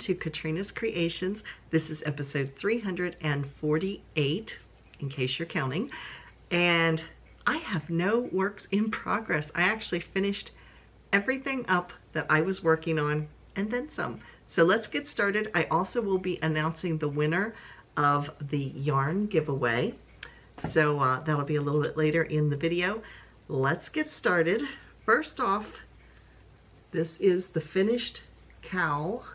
to Katrina's Creations. This is episode 348, in case you're counting. And I have no works in progress. I actually finished everything up that I was working on and then some. So let's get started. I also will be announcing the winner of the yarn giveaway. So that'll be a little bit later in the video. Let's get started. First off, this is the finished cowl.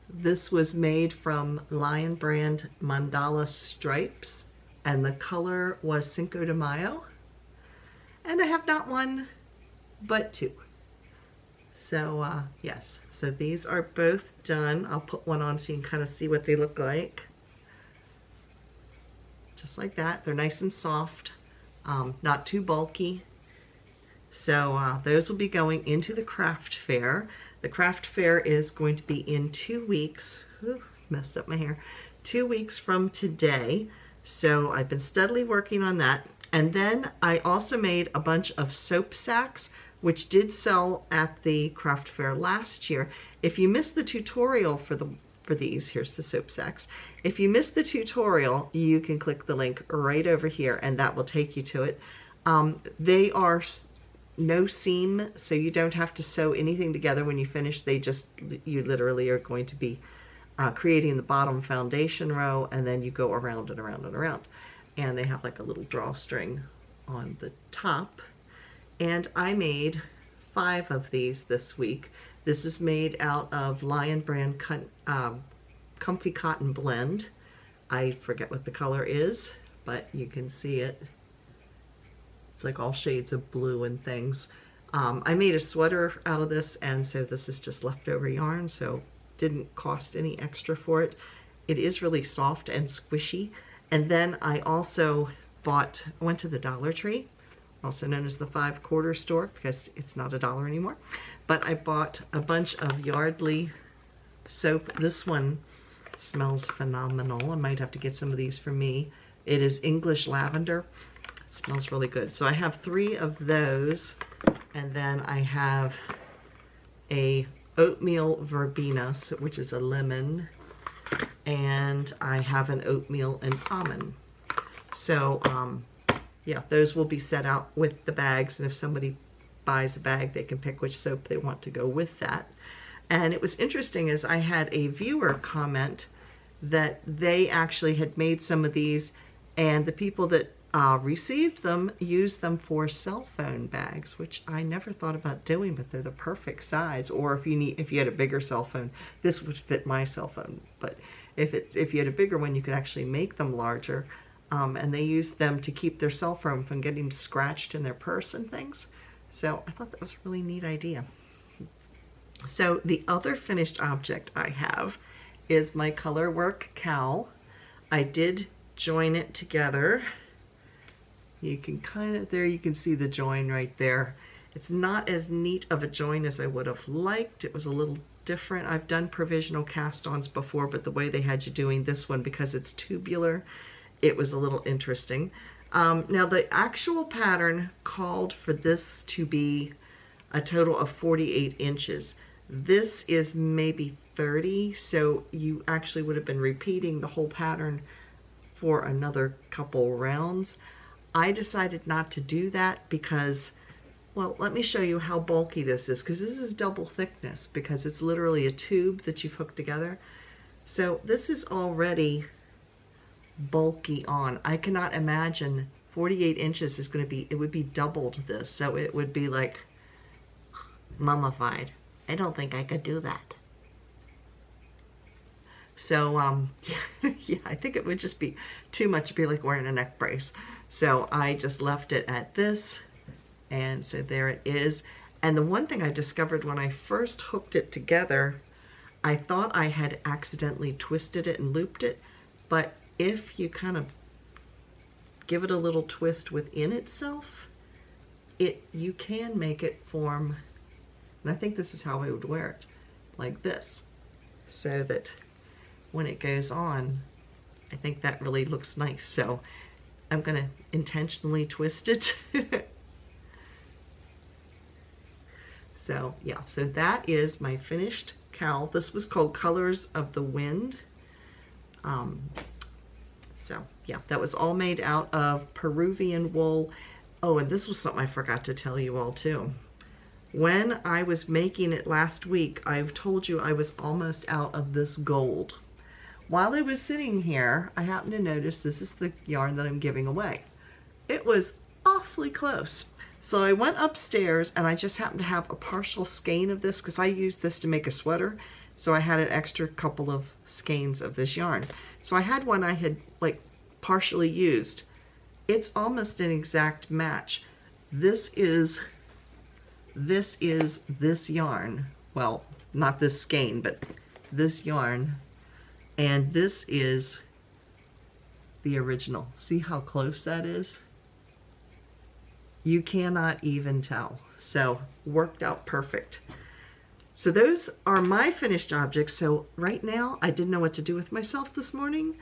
This was made from Lion Brand mandala stripes, and the color was Cinco de Mayo. And I have not one, but two. So yes, so these are both done. I'll put one on so you can kind of see what they look like. Just like that. They're nice and soft, not too bulky. So those will be going into the craft fair. The craft fair is going to be in 2 weeks. Ooh, messed up my hair. 2 weeks from today. So I've been steadily working on that. And then I also made a bunch of soap sacks, which did sell at the craft fair last year. If you missed the tutorial for these, here's the soap sacks. If you missed the tutorial, you can click the link right over here and that will take you to it. They are no seam, so you don't have to sew anything together when you finish. You literally are going to be creating the bottom foundation row, and then you go around and around and around. And they have like a little drawstring on the top. And I made 5 of these this week. This is made out of Lion Brand Comfy Cotton Blend. I forget what the color is, but you can see it. It's like all shades of blue and things. I made a sweater out of this, and so this is just leftover yarn, so didn't cost any extra for it. It is really soft and squishy. And then I also went to the Dollar Tree, also known as the 5-quarter store, because it's not $1 anymore. But I bought a bunch of Yardley soap. This one smells phenomenal. I might have to get some of these for me. It is English lavender. It smells really good. So I have 3 of those, and then I have a oatmeal verbena, which is a lemon, and I have an oatmeal and almond. So yeah, those will be set out with the bags, and if somebody buys a bag, they can pick which soap they want to go with that. And it was interesting, as I had a viewer comment that they actually had made some of these, and the people that received them used them for cell phone bags, which I never thought about doing, but they're the perfect size. Or if you had a bigger cell phone, this would fit my cell phone. But if you had a bigger one, you could actually make them larger. And they used them to keep their cell phone from getting scratched in their purse and things. So I thought that was a really neat idea. So the other finished object I have is my Colorwork Cowl. I did join it together. You can you can see the join right there. It's not as neat of a join as I would have liked. It was a little different. I've done provisional cast-ons before, but the way they had you doing this one, because it's tubular, it was a little interesting. Now the actual pattern called for this to be a total of 48 inches. This is maybe 30, so you actually would have been repeating the whole pattern for another couple rounds. I decided not to do that because, well, let me show you how bulky this is, because this is double thickness, because it's literally a tube that you've hooked together. So this is already bulky on. I cannot imagine 48 inches is going to be, it would be doubled this, so it would be like mummified. I don't think I could do that. So yeah, I think it would just be too much. It'd be like wearing a neck brace. So I just left it at this, and so there it is. And the one thing I discovered when I first hooked it together, I thought I had accidentally twisted it and looped it, but if you kind of give it a little twist within itself, you can make it form, and I think this is how I would wear it, like this, so that when it goes on, I think that really looks nice. So I'm going to intentionally twist it. So yeah, so that is my finished Cowl. This was called Colors of the Wind. So yeah, that was all made out of Peruvian wool. Oh, and this was something I forgot to tell you all too. When I was making it last week, I've told you I was almost out of this gold. While I was sitting here, I happened to notice this is the yarn that I'm giving away. It was awfully close. So I went upstairs and I just happened to have a partial skein of this because I used this to make a sweater. So I had an extra couple of skeins of this yarn. So I had one I had like partially used. It's almost an exact match. This is this yarn. Well, not this skein, but this yarn. And this is the original. See how close that is? You cannot even tell. So worked out perfect. So those are my finished objects. So right now I didn't know what to do with myself this morning.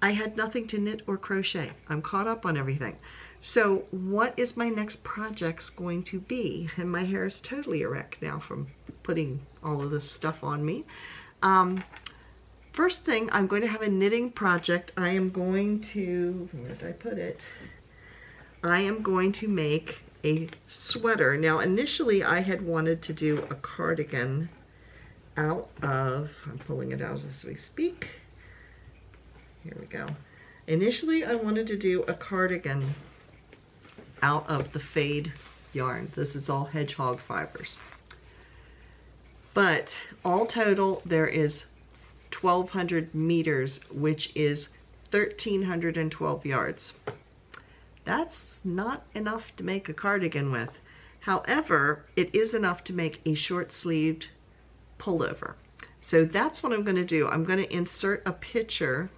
I had nothing to knit or crochet. I'm caught up on everything. So what is my next project going to be? And my hair is totally erect now from putting all of this stuff on me. First thing, I'm going to have a knitting project. I am going to, where did I put it? I am going to make a sweater. Now initially I had wanted to do a cardigan out of, I'm pulling it out as we speak. Here we go. Initially I wanted to do a cardigan out of the fade yarn. This is all hedgehog fibers. But all total there is 1,200 meters, which is 1,312 yards. That's not enough to make a cardigan with. However, it is enough to make a short-sleeved pullover. So that's what I'm going to do. I'm going to insert a picture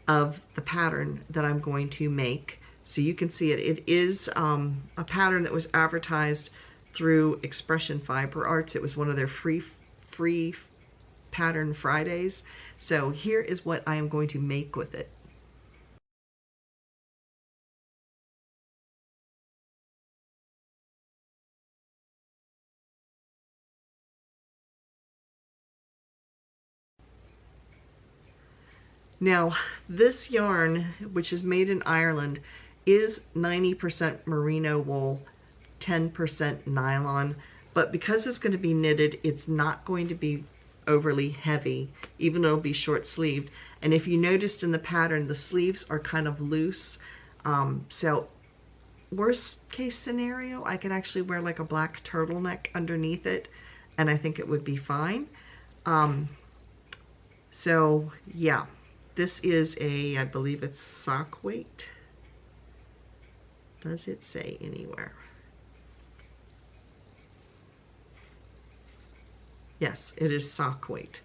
of the pattern that I'm going to make so you can see it. It is a pattern that was advertised through Expression Fiber Arts. It was one of their free Pattern Fridays. So here is what I am going to make with it. Now, this yarn, which is made in Ireland, is 90% merino wool, 10% nylon, but because it's going to be knitted, it's not going to be overly heavy, even though it'll be short sleeved. And if you noticed in the pattern, the sleeves are kind of loose. So worst case scenario, I could actually wear like a black turtleneck underneath it, and I think it would be fine. So yeah. This is a, I believe it's sock weight. Does it say anywhere? Yes, it is sock weight.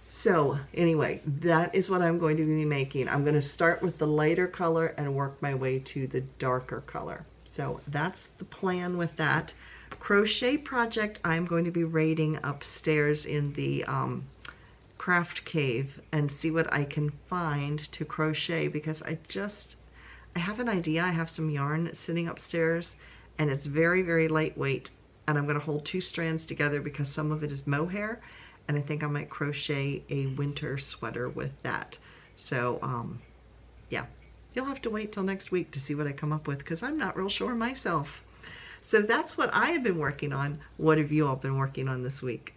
So anyway, that is what I'm going to be making. I'm going to start with the lighter color and work my way to the darker color. So that's the plan with that. Crochet project, I'm going to be raiding upstairs in the craft cave and see what I can find to crochet, because I have an idea. I have some yarn sitting upstairs and it's very, very lightweight, and I'm going to hold 2 strands together because some of it is mohair, and I think I might crochet a winter sweater with that. So yeah, you'll have to wait till next week to see what I come up with, because I'm not real sure myself. So that's what I have been working on. What have you all been working on this week?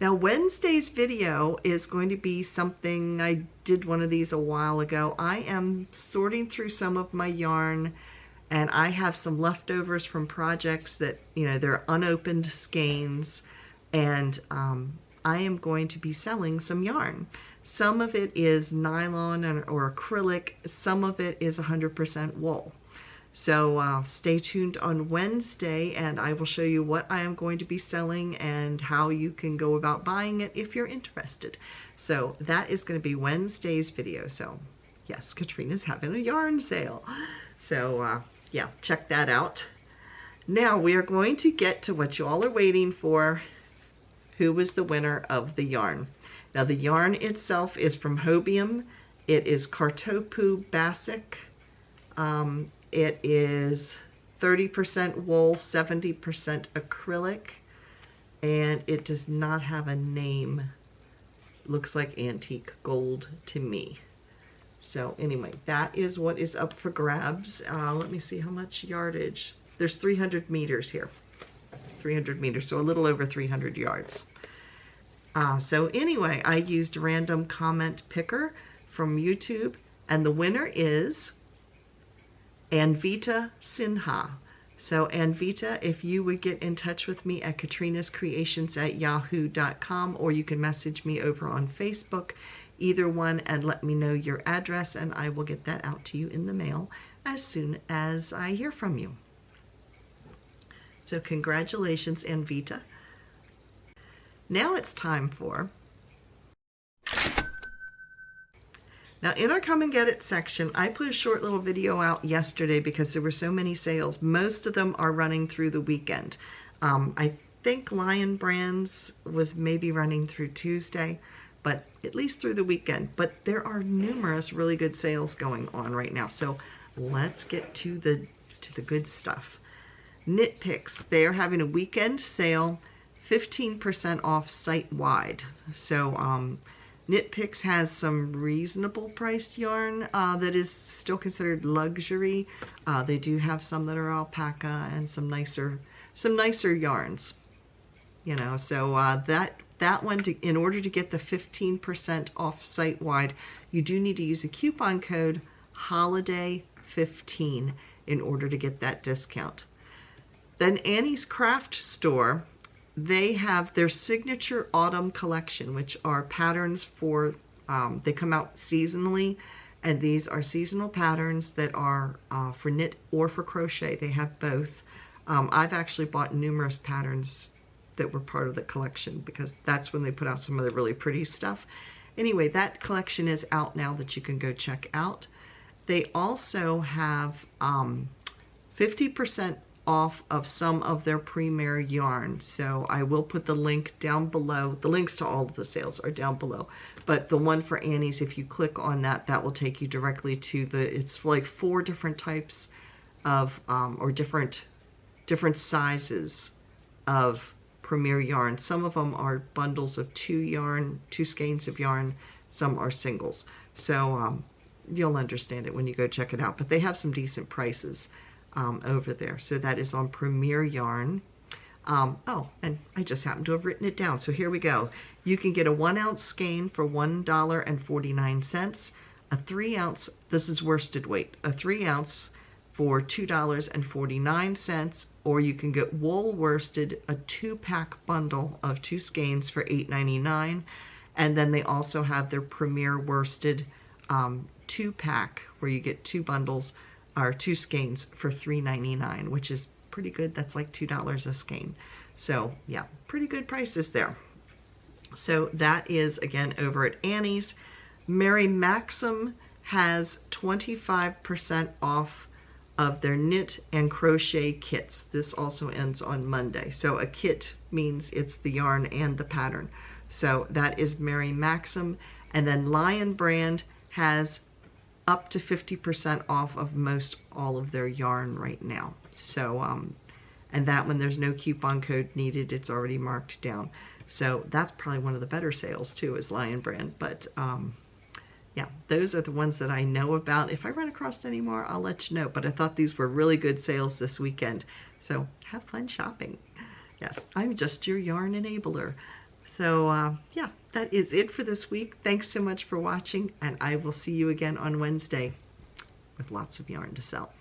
Now Wednesday's video is going to be something, I did one of these a while ago. I am sorting through some of my yarn, and I have some leftovers from projects that, you know, they're unopened skeins, and I am going to be selling some yarn. Some of it is nylon or acrylic, some of it is 100% wool. So stay tuned on Wednesday, and I will show you what I am going to be selling and how you can go about buying it if you're interested. So that is going to be Wednesday's video. So yes, Katrina's having a yarn sale. So yeah, check that out. Now we are going to get to what you all are waiting for. Who was the winner of the yarn? Now the yarn itself is from Hobium. It is Kartopu Basic. It is 30% wool, 70% acrylic, and it does not have a name. Looks like antique gold to me. So anyway, that is what is up for grabs. Let me see how much yardage. There's 300 meters here. 300 meters, so a little over 300 yards. So anyway, I used random comment picker from YouTube, and the winner is Anvita Sinha. So Anvita, if you would get in touch with me at KatrinasCreations@yahoo.com, or you can message me over on Facebook, either one, and let me know your address, and I will get that out to you in the mail as soon as I hear from you. So congratulations, Anvita. Now it's time for... Now in our Come and Get It section, I put a short little video out yesterday because there were so many sales. Most of them are running through the weekend. I think Lion Brands was maybe running through Tuesday, but at least through the weekend. But there are numerous really good sales going on right now. So let's get to the good stuff. Knit Picks, they are having a weekend sale, 15% off site-wide. So Knit Picks has some reasonable priced yarn that is still considered luxury. They do have some that are alpaca and some nicer yarns. You know, so that one, in order to get the 15% off site-wide, you do need to use a coupon code HOLIDAY15 in order to get that discount. Then Annie's Craft Store, they have their signature autumn collection, which are patterns for, they come out seasonally, and these are seasonal patterns that are for knit or for crochet. They have both. I've actually bought numerous patterns that were part of the collection because that's when they put out some of the really pretty stuff. Anyway, that collection is out now that you can go check out. They also have 50% off of some of their premier yarn. So I will put the link down below. The links to all of the sales are down below. But the one for Annie's, if you click on that, that will take you directly to it's like 4 different types of, or different sizes of premier yarn. Some of them are bundles of 2 skeins of yarn. Some are singles. So you'll understand it when you go check it out. But they have some decent prices over there. So that is on Premier Yarn. Oh, and I just happened to have written it down. So here we go. You can get a 1 ounce skein for $1.49. A 3 ounce, this is worsted weight, a 3 ounce for $2.49. Or you can get wool worsted, a 2-pack bundle of 2 skeins for $8.99. And then they also have their Premier worsted 2-pack where you get 2 bundles or 2 skeins for $3.99, which is pretty good. That's like $2 a skein. So yeah, pretty good prices there. So that is again over at Annie's. Mary Maxim has 25% off of their knit and crochet kits. This also ends on Monday. So a kit means it's the yarn and the pattern. So that is Mary Maxim. And then Lion Brand has up to 50% off of most all of their yarn right now. So, and that one, there's no coupon code needed. It's already marked down. So that's probably one of the better sales too, is Lion Brand. But yeah, those are the ones that I know about. If I run across any more, I'll let you know. But I thought these were really good sales this weekend. So have fun shopping. Yes, I'm just your yarn enabler. So yeah, that is it for this week. Thanks so much for watching, and I will see you again on Wednesday with lots of yarn to sell.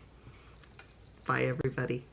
Bye, everybody.